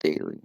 daily.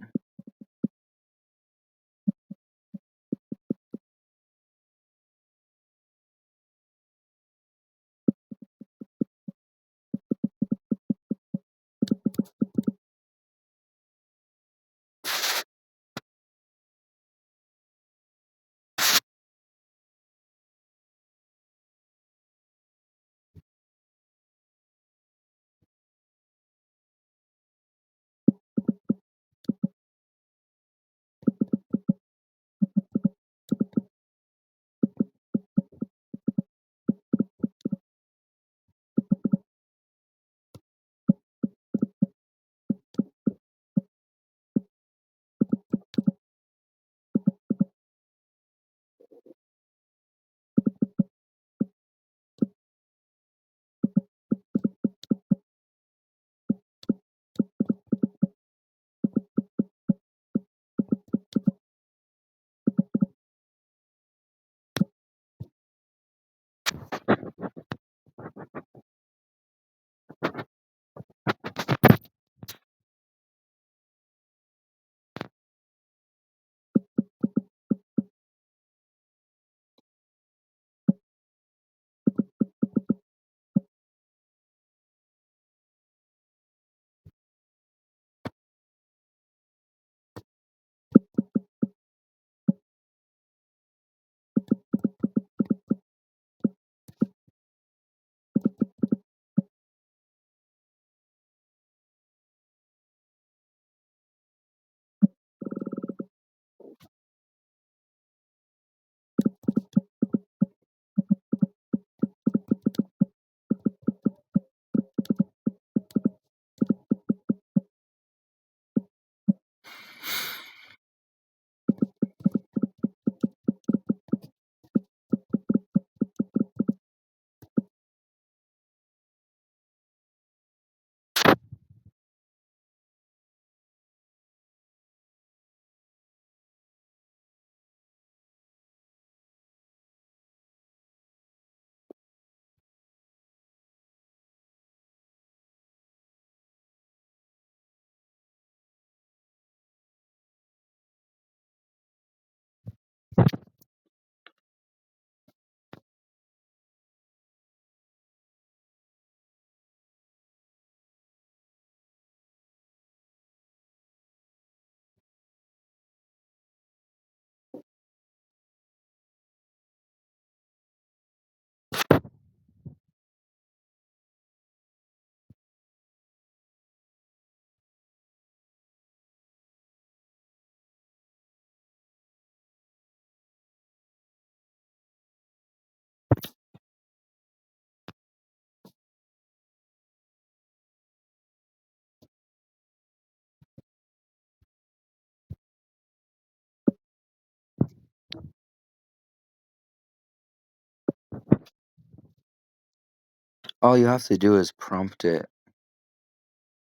All you have to do is prompt it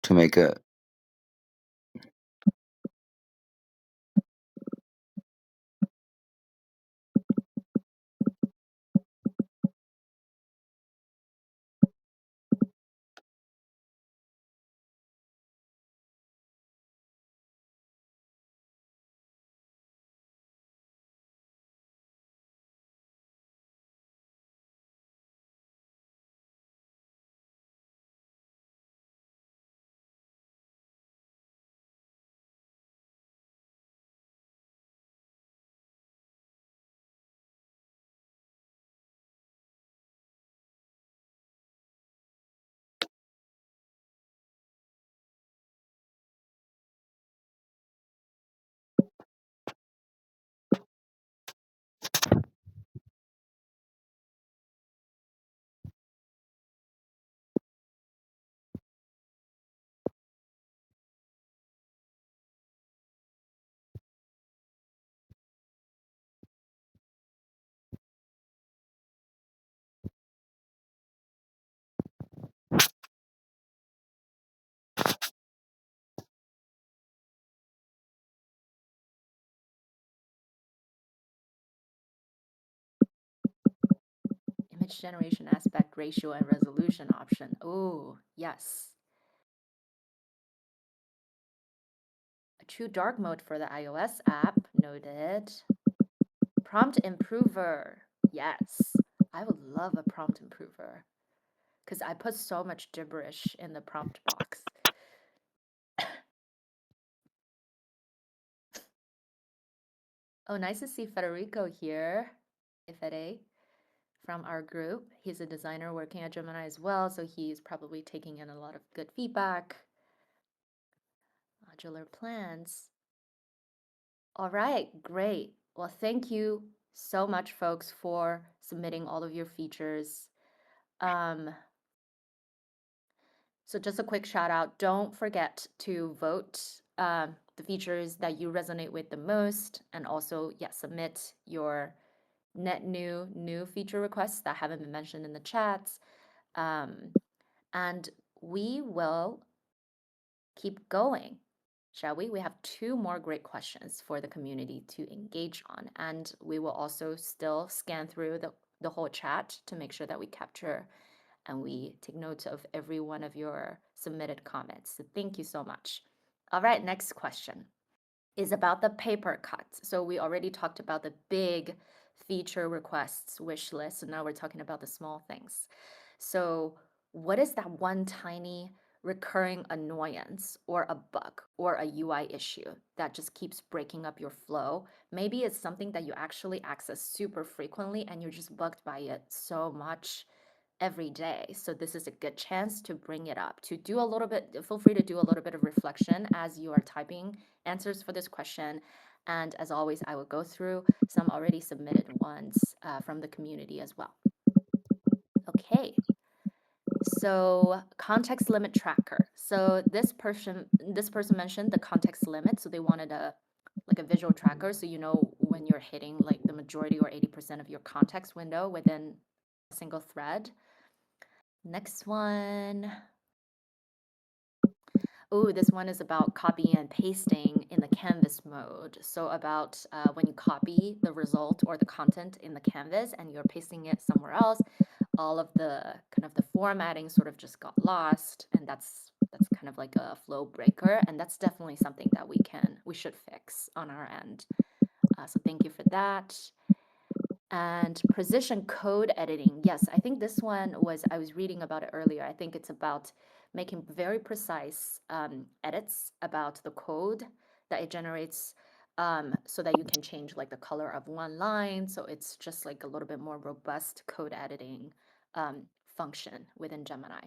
to make a. Image generation aspect ratio and resolution option. Oh, yes. True dark mode for the iOS app. Noted. Prompt improver. Yes. I would love a prompt improver because I put so much gibberish in the prompt box. Oh, nice to see Federico here. Hey, Fede, from our group. He's a designer working at Gemini as well, so he's probably taking in a lot of good feedback. Modular plans. All right, great. Well, thank you so much, folks, for submitting all of your features. So just a quick shout out. Don't forget to vote the features that you resonate with the most, and also, yeah, submit your net new feature requests that haven't been mentioned in the chats. And we will keep going, shall we? We have two more great questions for the community to engage on, and we will also still scan through the whole chat to make sure that we capture and we take note of every one of your submitted comments. So thank you so much. All right, next question is about the paper cuts. So we already talked about the big feature requests wish list, and now we're talking about the small things. So what is that one tiny recurring annoyance or a bug or a UI issue that just keeps breaking up your flow? Maybe it's something that you actually access super frequently and you're just bugged by it so much every day. So this is a good chance to bring it up, to do a little bit, feel free to do a little bit of reflection as you are typing answers for this question. And as always, I will go through some already submitted ones from the community as well. Okay. So context limit tracker. So this person mentioned the context limit. So they wanted a like a visual tracker, so you know when you're hitting like the majority or 80% of your context window within a single thread. Next one. Oh, this one is about copying and pasting in the canvas mode. So about when you copy the result or the content in the canvas and you're pasting it somewhere else, all of the kind of the formatting sort of just got lost, and that's kind of like a flow breaker, and that's definitely something that we should fix on our end. So thank you for that. And precision code editing. Yes, I think this one I was reading about it earlier. I think it's about making very precise edits about the code that it generates so that you can change like the color of one line. So it's just like a little bit more robust code editing function within Gemini.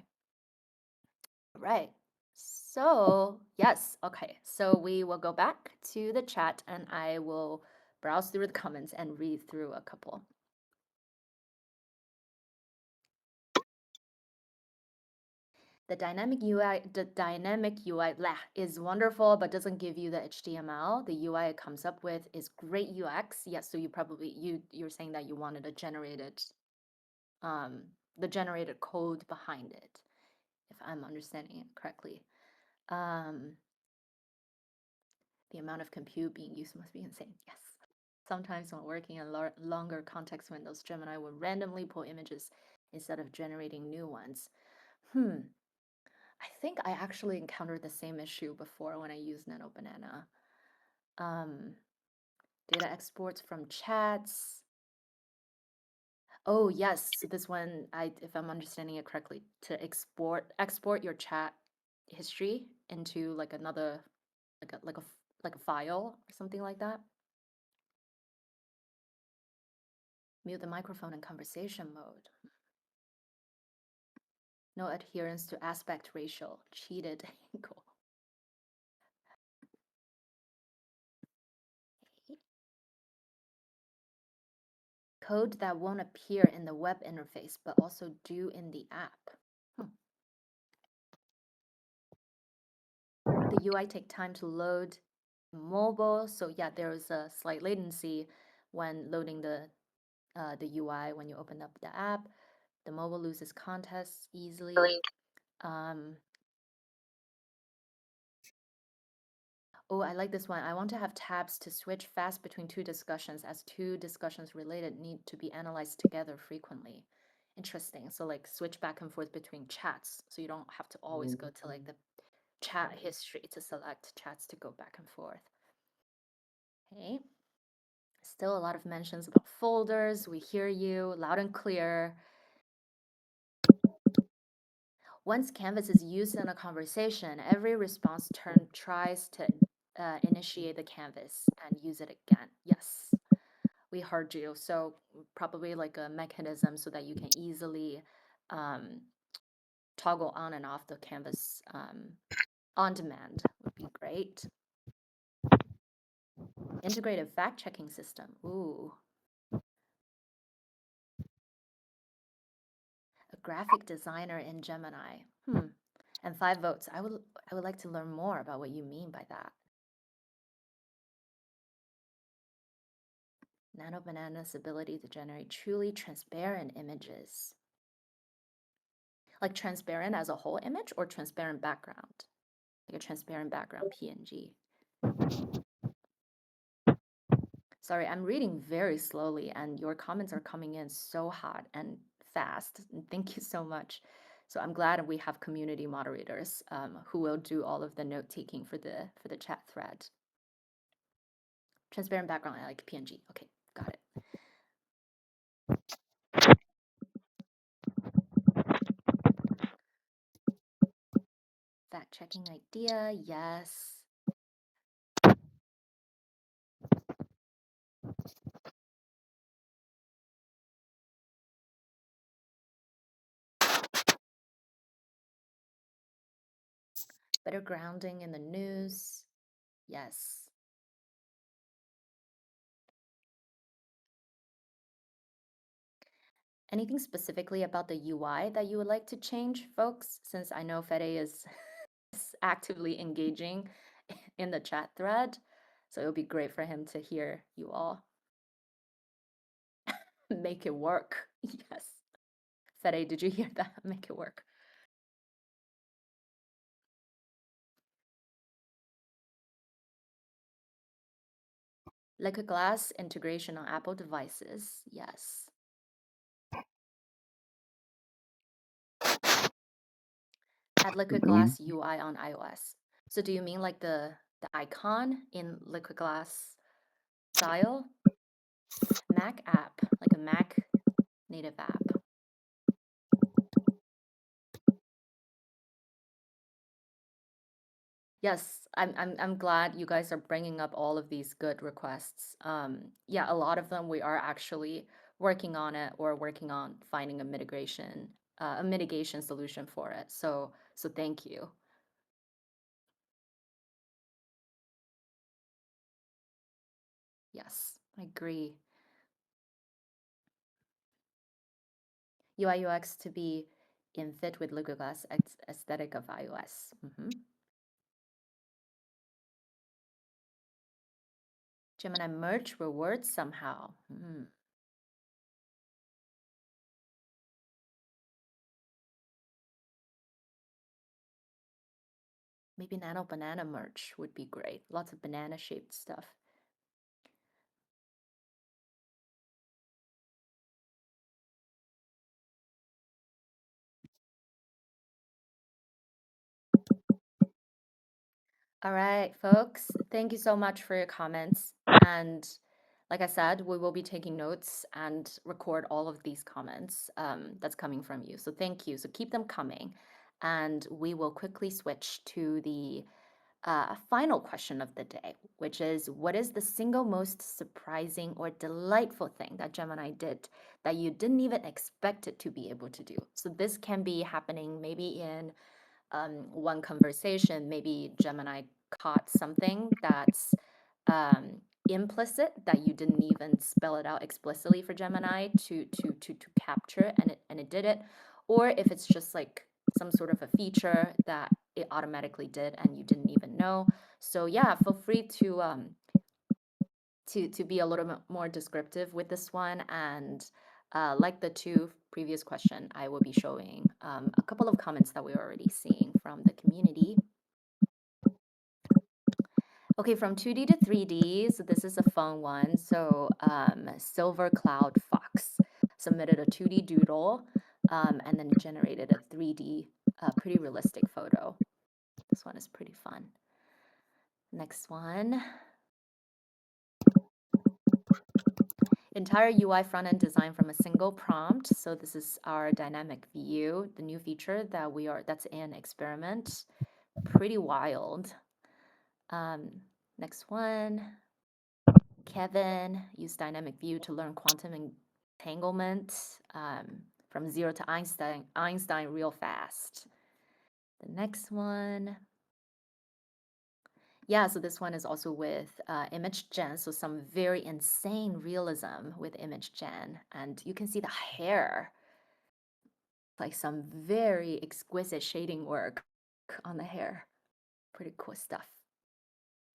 Right. So, yes, okay. So we will go back to the chat and I will browse through the comments and read through a couple. The dynamic UI is wonderful, but doesn't give you the HTML. The UI it comes up with is great UX. Yes, so you're saying that you wanted um, the generated code behind it, if I'm understanding it correctly. Um, the amount of compute being used must be insane. Yes. Sometimes when working in longer context windows, Gemini will randomly pull images instead of generating new ones. I think I actually encountered the same issue before when I used Nano Banana. Um, data exports from chats. Oh yes, so this one, if I'm understanding it correctly, to export your chat history into like another, like a file or something like that. Mute the microphone in conversation mode. No adherence to aspect ratio. Cheated angle. Code that won't appear in the web interface, but also do in the app. The UI take time to load mobile. So yeah, there is a slight latency when loading the UI when you open up the app. The mobile loses context easily. Um, oh, I like this one. I want to have tabs to switch fast between two discussions as two discussions related need to be analyzed together frequently. Interesting. So like switch back and forth between chats. So you don't have to always go to like the chat history to select chats to go back and forth. Okay. Still a lot of mentions about folders. We hear you loud and clear. Once Canvas is used in a conversation, every response turn tries to initiate the Canvas and use it again. Yes, we heard you. So probably like a mechanism so that you can easily um, toggle on and off the Canvas on demand would be great. Integrated fact-checking system. Ooh. A graphic designer in Gemini. And 5 votes. I would like to learn more about what you mean by that. Nano Banana's ability to generate truly transparent images. Like transparent as a whole image or transparent background? Like a transparent background PNG. Sorry, I'm reading very slowly and your comments are coming in so hot and fast. Thank you so much. So I'm glad we have community moderators who will do all of the note taking for the chat thread. Transparent background, I like PNG. Okay, got it. Fact checking idea, yes. Better grounding in the news, yes. Anything specifically about the UI that you would like to change, folks? Since I know Fede is actively engaging in the chat thread, so it would be great for him to hear you all. Make it work. Yes. Fede, did you hear that? Make it work. Liquid glass integration on Apple devices, yes. Add liquid glass UI on iOS. So do you mean like the icon in liquid glass style? Mac app, like a Mac native app. Yes, I'm glad you guys are bringing up all of these good requests. Yeah, a lot of them we are actually working on it or working on finding a mitigation solution for it. So thank you. Yes, I agree. UI UX to be in fit with liquid glass aesthetic of iOS. Gemini merge rewards somehow. Maybe Nano Banana merch would be great. Lots of banana shaped stuff. All right, folks, thank you so much for your comments. And like I said, we will be taking notes and record all of these comments that's coming from you. So thank you. So keep them coming. And we will quickly switch to the final question of the day, which is what is the single most surprising or delightful thing that Gemini did that you didn't even expect it to be able to do? So this can be happening maybe in one conversation, maybe Gemini caught something that's implicit that you didn't even spell it out explicitly for Gemini to capture, and it did it, or if it's just like some sort of a feature that it automatically did and you didn't even know. So yeah, feel free to be a little bit more descriptive with this one. And like the two previous question, I will be showing a couple of comments that we're already seeing from the community. Okay, from 2D to 3D, so this is a fun one. So Silver Cloud Fox submitted a 2D doodle and then generated a 3D pretty realistic photo. This This one is pretty fun. Next one. Entire UI front-end design from a single prompt. So this is our dynamic view, the new feature that's in experiment. Pretty wild. Next one. Kevin used dynamic view to learn quantum entanglement from zero to Einstein real fast. The next one. Yeah, so this one is also with image gen, so some very insane realism with image gen. And you can see the hair, like some very exquisite shading work on the hair. Pretty cool stuff.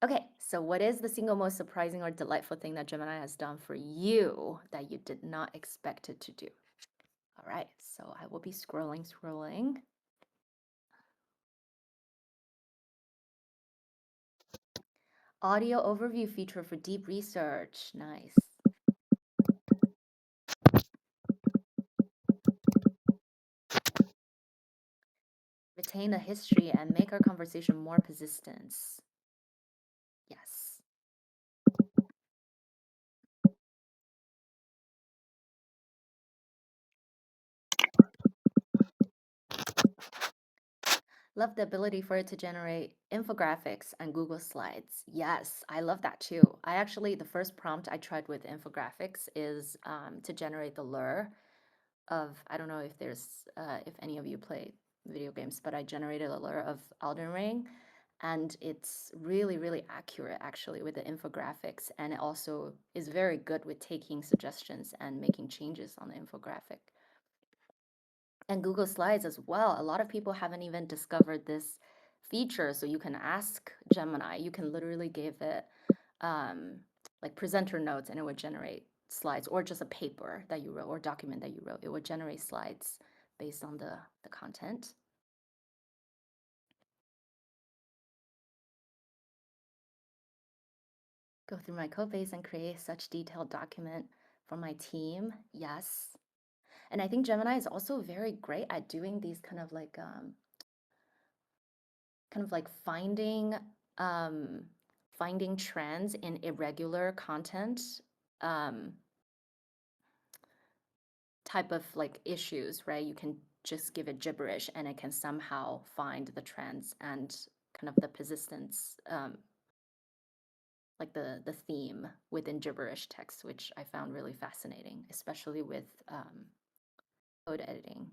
Okay, so what is the single most surprising or delightful thing that Gemini has done for you that you did not expect it to do? All right, so I will be scrolling. Audio overview feature for deep research. Nice. Retain the history and make our conversation more persistent. Yes. Love the ability for it to generate infographics and Google Slides. Yes, I love that too. The first prompt I tried with infographics is to generate the lure of, I don't know if any of you play video games, but I generated a lure of Elden Ring. And it's really, really accurate actually with the infographics. And it also is very good with taking suggestions and making changes on the infographic. And Google Slides as well. A lot of people haven't even discovered this feature. So you can ask Gemini, you can literally give it like presenter notes and it would generate slides, or just a paper that you wrote or document that you wrote. It would generate slides based on the content. Go through my code base and create such detailed document for my team. Yes. And I think Gemini is also very great at doing these kind of like finding trends in irregular content type of like issues, right? You can just give it gibberish and it can somehow find the trends and kind of the persistence, like the theme within gibberish text, which I found really fascinating, especially with code editing.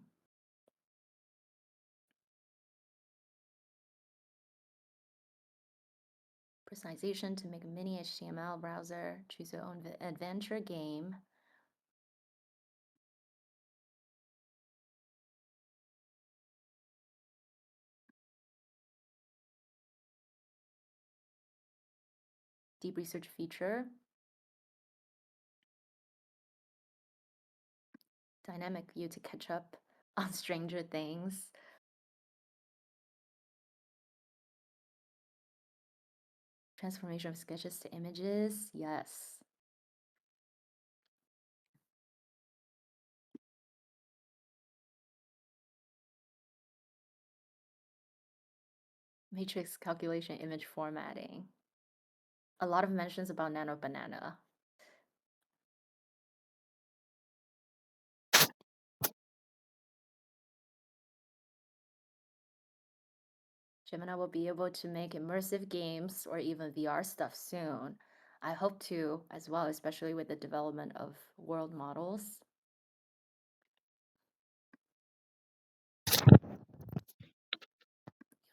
Personalization to make a mini HTML browser, choose your own adventure game. Deep research feature. Dynamic view to catch up on Stranger Things. Transformation of sketches to images. Yes. Matrix calculation image formatting. A lot of mentions about Nano Banana. Gemini will be able to make immersive games or even VR stuff soon. I hope to as well, especially with the development of world models. I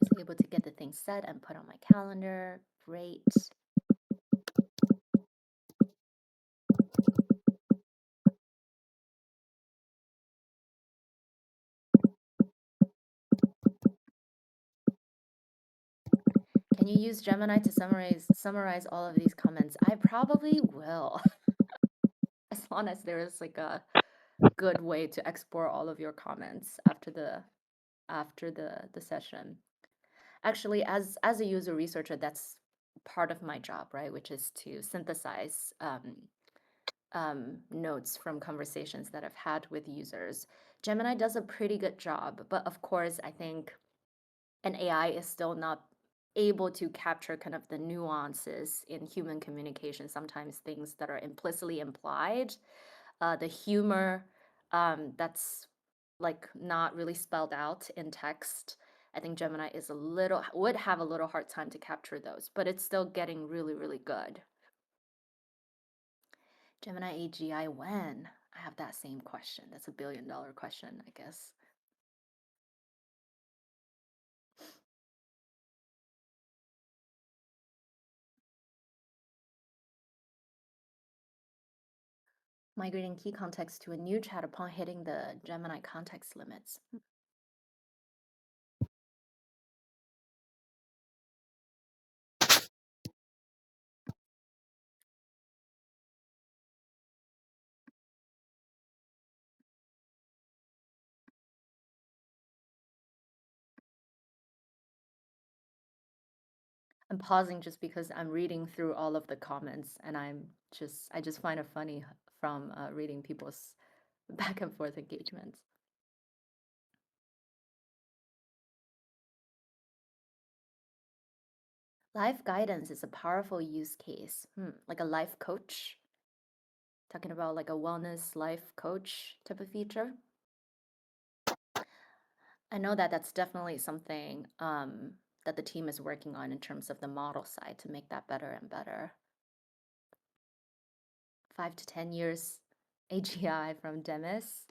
was able to get the thing set and put on my calendar. Great. Can you use Gemini to summarize all of these comments? I probably will. As long as there is like a good way to export all of your comments after the session. Actually, as a user researcher, that's part of my job, right? Which is to synthesize notes from conversations that I've had with users. Gemini does a pretty good job, but of course, I think an AI is still not able to capture kind of the nuances in human communication, sometimes things that are implicitly implied, the humor that's like not really spelled out in text. I think Gemini is a little would have a little hard time to capture those, but it's still getting really, really good. Gemini AGI when? I have that same question. That's a billion-dollar question, I guess. Migrating key context to a new chat upon hitting the Gemini context limits. I'm pausing just because I'm reading through all of the comments and I just find it funny from reading people's back and forth engagements. Life guidance is a powerful use case. Like a life coach, talking about like a wellness life coach type of feature. I know that that's definitely something that the team is working on in terms of the model side to make that better and better. 5 to 10 years AGI from Demis.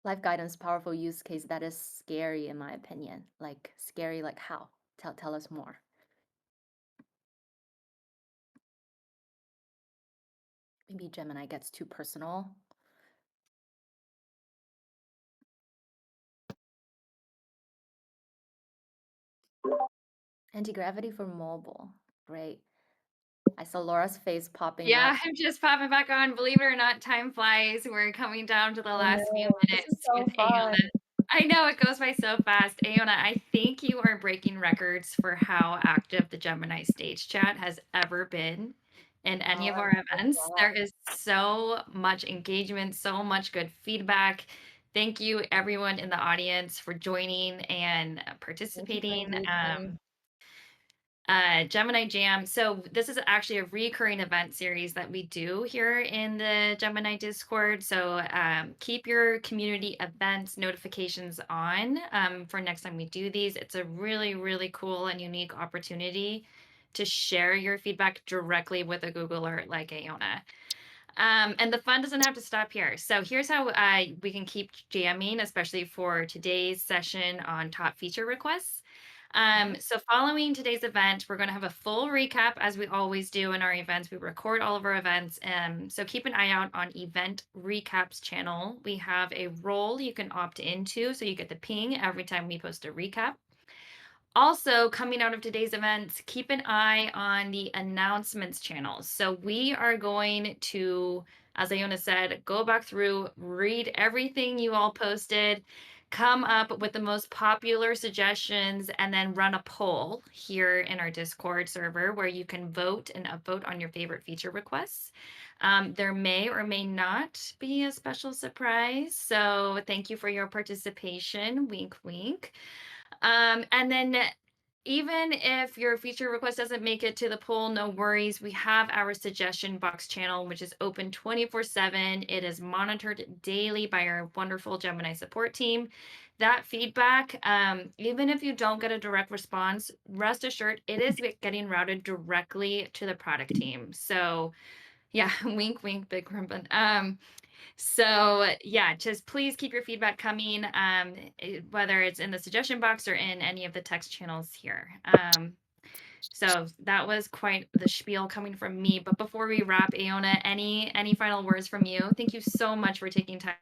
Life guidance, powerful use case that is scary in my opinion. Like scary, like how? Tell us more. Maybe Gemini gets too personal. Anti-gravity for mobile. Great. I saw Laura's face popping Yeah, up. I'm just popping back on. Believe it or not, time flies. We're coming down to the I last few know. This is minutes with so Aona. fun. I know it goes by so fast. Aona, I think you are breaking records for how active the Gemini stage chat has ever been in any Oh, of I'm our so events. There glad. is so much engagement, so much good feedback. Thank you, everyone in the audience, for joining and Thank you for participating. engaging. Gemini Jam. So this is actually a recurring event series that we do here in the Gemini Discord. So keep your community events notifications on for next time we do these. It's a really, really cool and unique opportunity to share your feedback directly with a Google Alert like Aona. And the fun doesn't have to stop here. So here's how we can keep jamming, especially for today's session on top feature requests. Mhm. So following today's event, we're going to have a full recap as we always do in our events. We record all of our events. So keep an eye out on event recaps channel. We have a role you can opt into, so you get the ping every time we post a recap. Also, coming out of today's events, keep an eye on the announcements channels. So we are going to, as Iona said, go back through, read everything you all posted, come up with the most popular suggestions, and then run a poll here in our Discord server where you can vote and upvote on your favorite feature requests. There may or may not be a special surprise. So thank you for your participation. Wink, wink. And then even if your feature request doesn't make it to the poll, no worries. We have our suggestion box channel, which is open 24/7. It is monitored daily by our wonderful Gemini support team. That feedback, even if you don't get a direct response, rest assured it is getting routed directly to the product team. So yeah, wink, wink, big crimson. So yeah, just please keep your feedback coming, whether it's in the suggestion box or in any of the text channels here. So that was quite the spiel coming from me. But before we wrap, Aona, any final words from you? Thank you so much for taking time